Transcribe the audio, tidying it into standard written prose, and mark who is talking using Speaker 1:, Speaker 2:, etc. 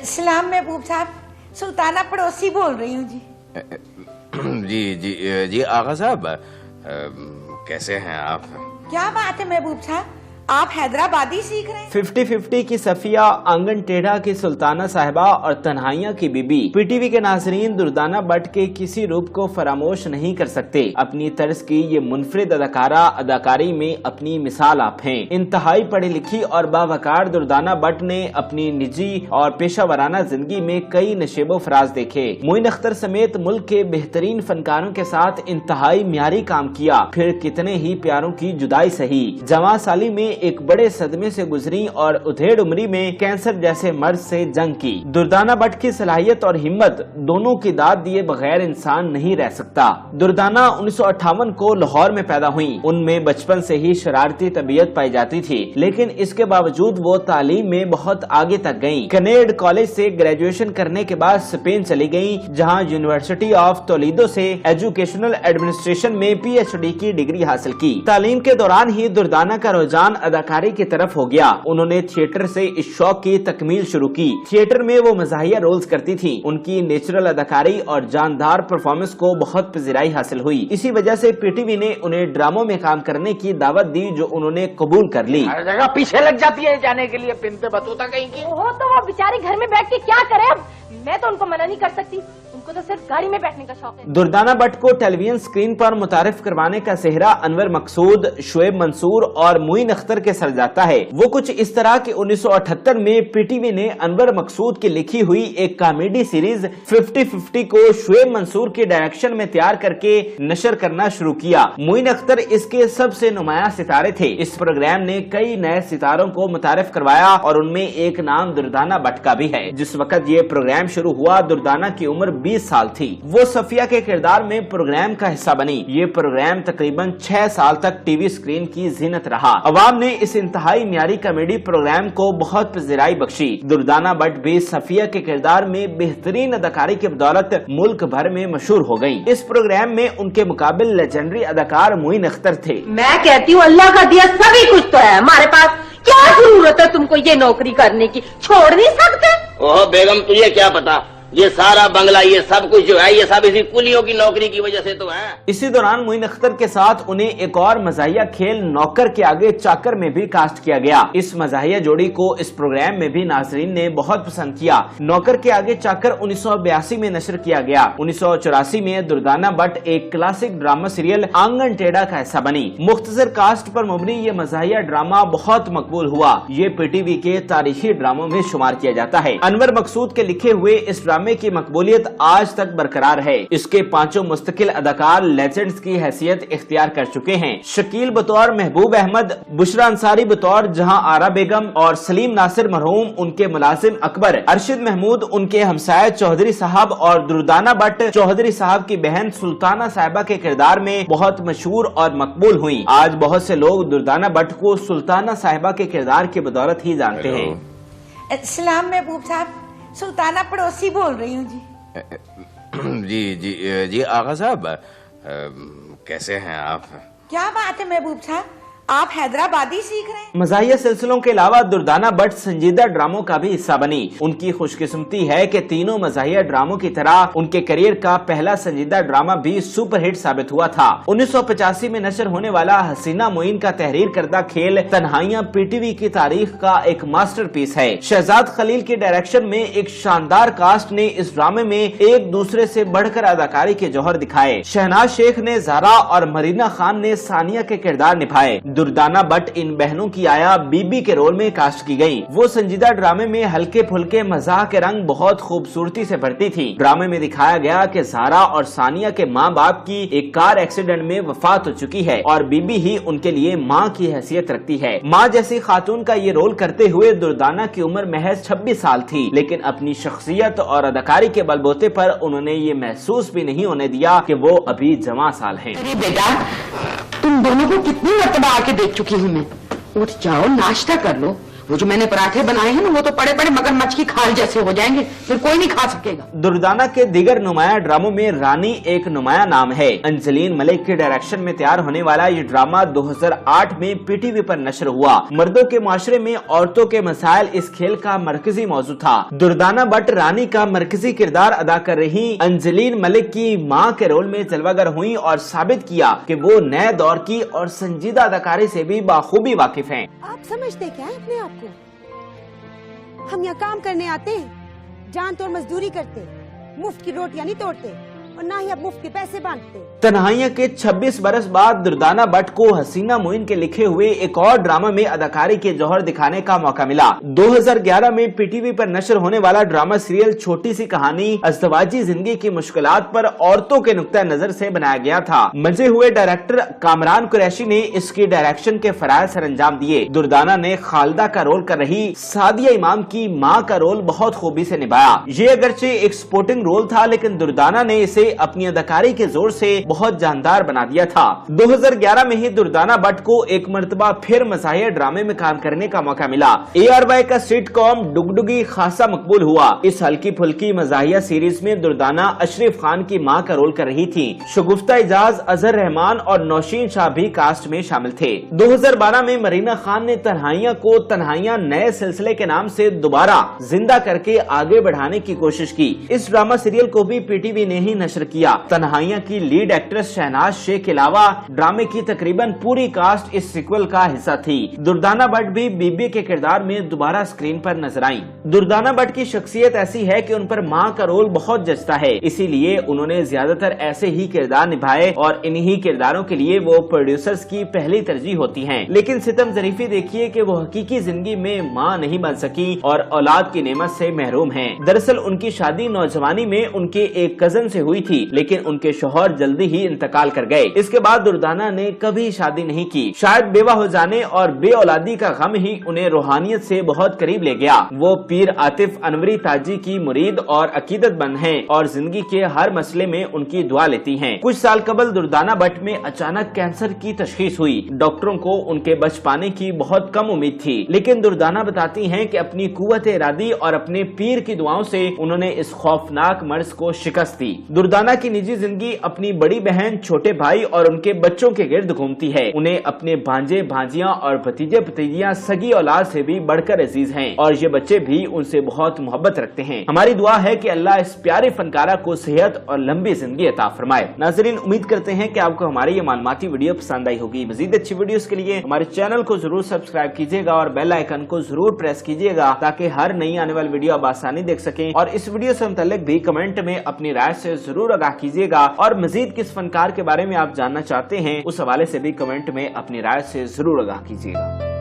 Speaker 1: सलाम महबूब साहब, सुल्ताना पड़ोसी बोल रही हूँ जी।
Speaker 2: जी जी जी आगा साहब, कैसे हैं आप?
Speaker 1: क्या बात है महबूब साहब, आप हैदराबादी सीख रहे हैं?
Speaker 3: 50-50 की सफिया, आंगन टेढ़ा की सुल्ताना साहिबा और तन्हाइयां की बीबी। पीटीवी के नाजरीन दुर्दाना भट्ट के किसी रूप को फरामोश नहीं कर सकते। अपनी तर्ज की ये मुनफरिद अदाकारा अदाकारी में अपनी मिसाल आप हैं। इंतहाई पढ़ी लिखी और बावकार दुर्दाना भट्ट ने अपनी निजी और पेशा वराना जिंदगी में कई नशेबो फराज देखे। मोइन अख्तर समेत मुल्क के बेहतरीन फनकारों के साथ इंतहाई म्यारी काम किया, फिर कितने ही प्यारों की जुदाई सही। जवां साली में एक बड़े सदमे से गुजरी और उधेड़ उम्री में कैंसर जैसे मर्ज से जंग की। दुर्दाना भट्ट की सलाहियत और हिम्मत दोनों की दाद दिए बगैर इंसान नहीं रह सकता। दुर्दाना 1958 को लाहौर में पैदा हुई। उनमें बचपन से ही शरारती तबीयत पाई जाती थी, लेकिन इसके बावजूद वो तालीम में बहुत आगे तक गयी। कनेड कॉलेज से ग्रेजुएशन करने के बाद स्पेन चली गयी, जहाँ यूनिवर्सिटी ऑफ टोलेडो से एजुकेशनल एडमिनिस्ट्रेशन में PhD की डिग्री हासिल की। तालीम के दौरान ही दुर्दाना का रुझान अदाकारी की तरफ हो गया। उन्होंने थिएटर से इस शौक की तकमील शुरू की। थिएटर में वो मज़ाहिया रोल्स करती थी। उनकी नेचुरल अदाकारी और जानदार परफॉर्मेंस को बहुत पजीराई हासिल हुई। इसी वजह से पीटीवी ने उन्हें ड्रामों में काम करने की दावत दी, जो उन्होंने कबूल कर ली।
Speaker 4: हर जगह पीछे लग जाती है जाने के लिए, पिनते बतूता कहीं की।
Speaker 5: वो तो वो बेचारे घर में बैठ के क्या करे, अब मैं तो उनको मना नहीं कर सकती, उनको तो सिर्फ गाड़ी में बैठने का शौक है।
Speaker 3: दुर्दाना भट्ट को टेलीविजन स्क्रीन पर मुतारिफ करवाने का सेहरा अनवर मकसूद, शुएब मंसूर और मोइन अख्तर के सर जाता है। वो कुछ इस तरह के 1978 में पीटीवी ने अनवर मकसूद की लिखी हुई एक कॉमेडी सीरीज 50-50 को शुएब मंसूर के डायरेक्शन में तैयार करके नशर करना शुरू किया। मोइन अख्तर इसके सबसे नुमाया सितारे थे। इस प्रोग्राम ने कई नए सितारों को मुतारिफ करवाया और उनमें एक नाम दुर्दाना भट्ट का भी है। जिस वक्त ये प्रोग्राम शुरू हुआ, दुर्दाना की उम्र 20 साल थी। वो सफिया के किरदार में प्रोग्राम का हिस्सा बनी। ये प्रोग्राम तकरीबन 6 साल तक टीवी स्क्रीन की जीनत रहा। अवाम ने इस इंतहाई म्यारी कॉमेडी प्रोग्राम को बहुत पजीराई बख्शी। दुर्दाना भट्ट भी सफिया के किरदार में बेहतरीन अदाकारी की बदौलत मुल्क भर में मशहूर हो गयी। इस प्रोग्राम में उनके मुकाबिल लेजेंडरी अदाकार मोइन अख्तर थे।
Speaker 5: मैं कहती हूँ अल्लाह का दिया सभी कुछ तो है हमारे पास, क्या जरूरत है तुमको ये नौकरी करने की, छोड़ नहीं सकते?
Speaker 4: ओह बेगम, तुझे क्या पता, ये सारा बंगला, ये सब कुछ जो है, ये सब इसी कुलियों की नौकरी की वजह से तो है।
Speaker 3: इसी दौरान मोइन अख्तर के साथ उन्हें एक और मज़ाहिया खेल नौकर के आगे चाकर में भी कास्ट किया गया। इस मज़ाहिया जोड़ी को इस प्रोग्राम में भी नाजरीन ने बहुत पसंद किया। नौकर के आगे चाकर 1982 में नशर किया गया। 1984 में दुर्दाना भट्ट एक क्लासिक ड्रामा सीरियल आंगन टेढ़ा का हिस्सा बनी। मुख्तसर कास्ट पर मुबनी ये मज़ाहिया ड्रामा बहुत मकबूल हुआ। ये पीटीवी के तारीखी ड्रामों में शुमार किया जाता है। अनवर मकसूद के लिखे हुए इस ड्रामे की मकबूलियत आज तक बरकरार है। इसके 5 मुस्तकिल अदाकार लेजेंड्स की हैसियत इख्तियार कर चुके हैं। शकील बतौर महबूब अहमद, बुशरा अंसारी बतौर जहां आरा बेगम और सलीम नासिर मरहूम उनके मुलाजिम अकबर, अरशद महमूद उनके हमसाय चौधरी साहब और दुर्दाना भट्ट चौधरी साहब की बहन सुल्ताना साहिबा के किरदार में बहुत मशहूर और मकबूल हुई। आज बहुत से लोग दुर्दाना भट्ट को सुल्ताना साहिबा के किरदार की बदौलत ही जानते हैं।
Speaker 1: सलाम महबूब साहब, सुल्ताना पड़ोसी बोल रही हूँ जी।
Speaker 2: जी जी जी आगा साहब, कैसे हैं आप?
Speaker 1: क्या बात है महबूब साहब, आप हैदराबादी सीख रहे हैं?
Speaker 3: मज़ाहिया सिलसिलों के अलावा दुर्दाना भट्ट संजीदा ड्रामों का भी हिस्सा बनी। उनकी खुशकिस्मती है कि तीनों मज़ाहिया ड्रामों की तरह उनके करियर का पहला संजीदा ड्रामा भी सुपरहिट साबित हुआ था। 1985 में नशर होने वाला हसीना मोइन का तहरीर करदा खेल तन्हाइयां पीटीवी की तारीख का एक मास्टरपीस है। शहजाद खलील के डायरेक्शन में एक शानदार कास्ट ने इस ड्रामे में एक दूसरे से बढ़कर अदाकारी के जौहर दिखाए। शहनाज शेख ने ज़ारा और मरीना खान ने सानिया के किरदार निभाए। दुर्दाना भट्ट इन बहनों की आया बीबी के रोल में कास्ट की गयी। वो संजीदा ड्रामे में हल्के फुल्के मजाक के रंग बहुत खूबसूरती से भरती थी। ड्रामे में दिखाया गया कि ज़ारा और सानिया के माँ बाप की एक कार एक्सीडेंट में वफात हो चुकी है और बीबी ही उनके लिए माँ की हैसियत रखती है। माँ जैसी खातून का ये रोल करते हुए दुर्दाना की उम्र महज 26 साल थी, लेकिन अपनी शख्सियत और अदाकारी के बलबूते पर उन्होंने ये महसूस भी नहीं होने दिया कि वो अभी जवां साल हैं।
Speaker 6: अरे बेटा, तुम दोनों को कितनी मरतबा आके देख चुकी हूँ मैं। उठ जाओ, नाश्ता कर लो, वो जो मैंने पराठे बनाए हैं ना, वो तो पड़े पड़े मगरमच्छ की खाल जैसे हो जाएंगे, फिर कोई नहीं खा सकेगा।
Speaker 3: दुर्दाना के दीगर नुमाया ड्रामों में रानी एक नुमाया नाम है। अंजलीन मलिक के डायरेक्शन में तैयार होने वाला ये ड्रामा 2008 में पीटीवी पर नश्र हुआ। मर्दों के माशरे में औरतों के मसाइल इस खेल का मरकजी मौजू था। दुर्दाना बट रानी का मरकजी किरदार अदा कर रही अंजलीन मलिक की मां के रोल में जलवागर हुई और साबित किया कि वो नए दौर की और संजीदा अदाकारी से भी बाखूबी वाकिफ हैं।
Speaker 7: आप समझते क्या है अपने आप को? हम यहाँ काम करने आते हैं, जान तोड़ मजदूरी करते, मुफ्त की रोटियां नहीं तोड़ते और ना ही अब मुफ्त के पैसे बांटते।
Speaker 3: तन्हाइयां के 26 बरस बाद दुर्दाना बट को हसीना मोइन के लिखे हुए एक और ड्रामा में अदाकारी के जौहर दिखाने का मौका मिला। 2011 में पीटीवी पर नशर होने वाला ड्रामा सीरियल छोटी सी कहानी अज़दवाजी जिंदगी की मुश्किलात पर औरतों के नुक्ता नजर से बनाया गया था। मंजे हुए डायरेक्टर कामरान कुरैशी ने इसकी डायरेक्शन के फराइज सर अंजाम दिए। दुर्दाना ने खालिदा का रोल कर रही सादिया इमाम की माँ का रोल बहुत खूबी से निभाया। ये अगरचे एक स्पोर्टिंग रोल था, लेकिन दुर्दाना ने इसे अपनी अदाकारी के जोर से बहुत जानदार बना दिया था। 2011 में ही दुर्दाना बट को एक मर्तबा फिर मज़ाहिया ड्रामे में काम करने का मौका मिला। ARY का सिटकॉम डुगडुगी खासा मकबूल हुआ। इस हल्की फुल्की मज़ाहिया सीरीज में दुर्दाना अशरफ खान की मां का रोल कर रही थी। शगुफ्ता इजाज, अजहर रहमान और नौशीन शाह भी कास्ट में शामिल थे। 2012 में मरीना खान ने तन्हाइयां को तन्हाइयां नए सिलसिले के नाम से दोबारा जिंदा करके आगे बढ़ाने की कोशिश की। इस ड्रामा सीरियल को भी पीटीवी ने ही नशर किया। तन्हाइयां की लीड एक्ट्रेस शहनाज शेख के अलावा ड्रामे की तकरीबन पूरी कास्ट इस सीक्वल का हिस्सा थी। दुर्दाना बट भी बीबी के किरदार में दोबारा स्क्रीन पर नजर आई। दुर्दाना बट की शख्सियत ऐसी है कि उन पर मां का रोल बहुत जचता है, इसीलिए उन्होंने ज्यादातर ऐसे ही किरदार निभाए और इन्हीं किरदारों के लिए वो प्रोड्यूसर्स की पहली तरजीह होती हैं। लेकिन सितम ज़रीफी देखिए कि वो हकीकी जिंदगी में मां नहीं बन सकी और औलाद की नेमत से महरूम हैं। दरअसल उनकी शादी नौजवानी में उनके एक कजन से हुई थी, लेकिन उनके शौहर जल्दी ही इंतकाल कर गए। इसके बाद दुर्दाना ने कभी शादी नहीं की। शायद बेवा हो जाने और बे औलादी का गम ही उन्हें रूहानियत से बहुत करीब ले गया। वो पीर आतिफ अनवरी ताजी की मुरीद और अकीदतमंद हैं और जिंदगी के हर मसले में उनकी दुआ लेती हैं। कुछ साल कबल दुर्दाना बट में अचानक कैंसर की तशखीस हुई। डॉक्टरों को उनके बच पाने की बहुत कम उम्मीद थी, लेकिन दुर्दाना बताती हैं कि अपनी कुव्वत इरादी और अपने पीर की दुआओं से उन्होंने इस खौफनाक मर्ज को शिकस्त दी। दुर्दाना की निजी जिंदगी अपनी बड़ी बहन, छोटे भाई और उनके बच्चों के गिर्द घूमती है। उन्हें अपने भांजे, भांजियां और भतीजे भतीजियां सगी औलाद से भी बढ़कर अजीज हैं और ये बच्चे भी उनसे बहुत मोहब्बत रखते हैं। हमारी दुआ है कि अल्लाह इस प्यारे फनकारा को सेहत और लंबी जिंदगी अता फरमाए। नाज़रीन, उम्मीद करते हैं कि आपको हमारी ये मालूमाती वीडियो पसंद आई होगी। मजीद अच्छी वीडियोस के लिए हमारे चैनल को जरूर सब्सक्राइब कीजिएगा और बेल आइकन को जरूर प्रेस कीजिएगा ताकि हर नई आने वाली वीडियो आप आसानी देख सकें। और इस वीडियो से मुताल्लिक भी कमेंट में अपनी राय से जरूर आगाह कीजिएगा और मजीद किस फनकार के बारे में आप जानना चाहते हैं उस हवाले से भी कमेंट में अपनी राय से जरूर आगाह कीजिएगा।